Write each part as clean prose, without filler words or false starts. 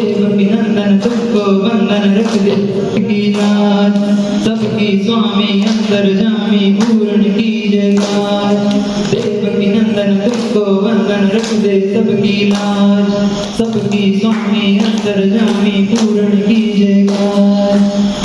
देवकी नंदन तुमको वंदन रख दे की नाथ सबकी स्वामी अंतर्जामी पूर्ण कीजिए गाज देवकी नंदन तुमको वंदन रख दे सबकी लाज सबकी स्वामी अंतर्जामी पूर्ण कीजिए गाज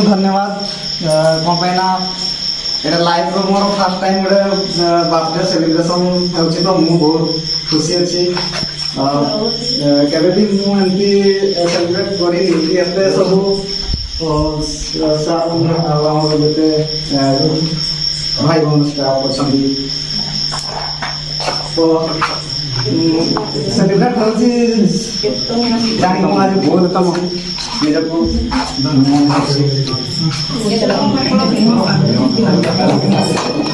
धन्यवाद कौन पे ना एटा लाइव रो मोर फर्स्ट टाइम गोटे बर्थडे सेलिब्रेशन होची तो मु बहुत खुशी अछि केबे दिन मु एंती सेलिब्रेट करी नी एते सब साउंड आवाज जते भाई बहन स्टाफ अछंती तो सेलिब्रेट होची जानी हम आज बहुत तम निजको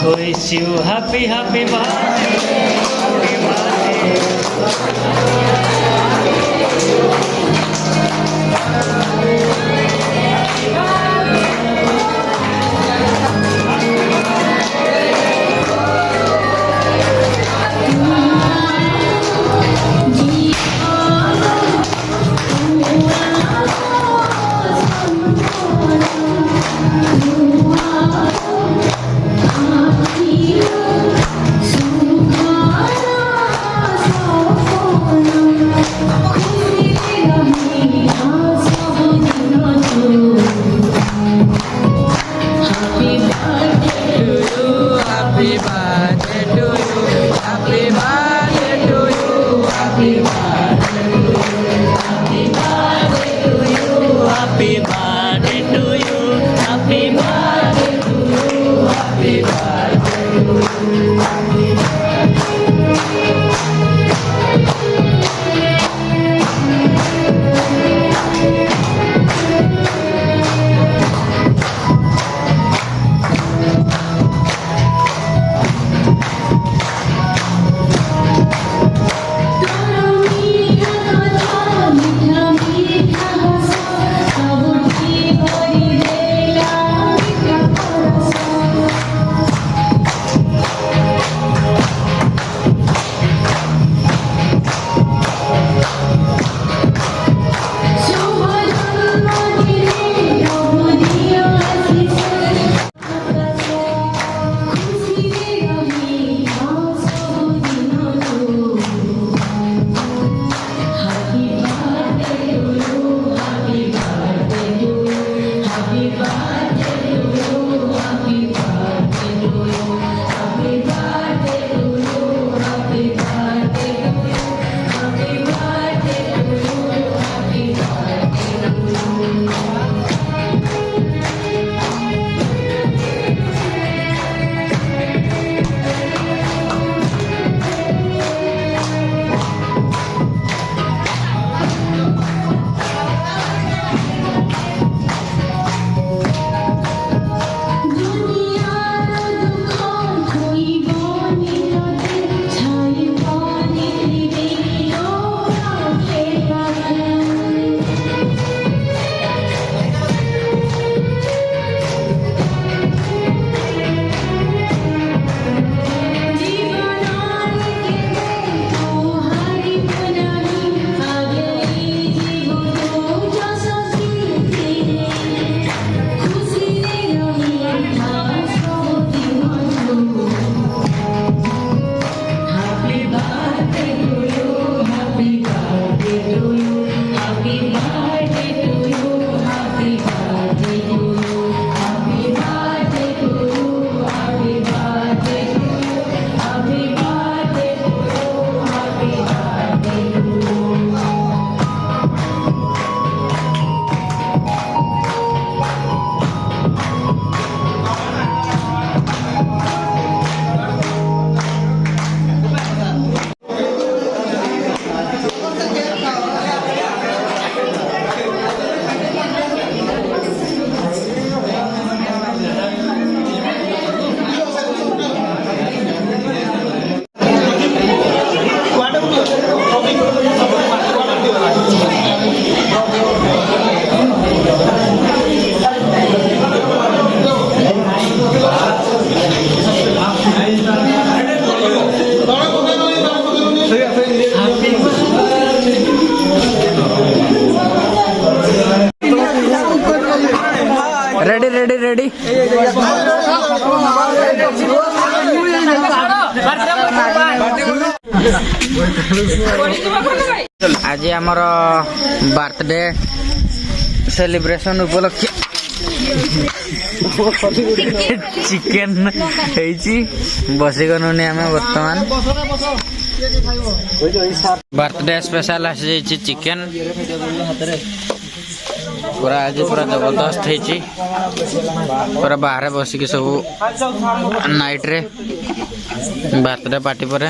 Wish you happy birthday, happy आज आमर बर्थडे सेलिब्रेशन उपलक्षे चिकेन बसिगलुनि आम बर्तमान बर्थडे स्पेशल आसी चिकेन पूरा आज पूरा जबरदस्त है पूरा बाहर बसिक सब नाइट रे बर्थडे पार्टी पर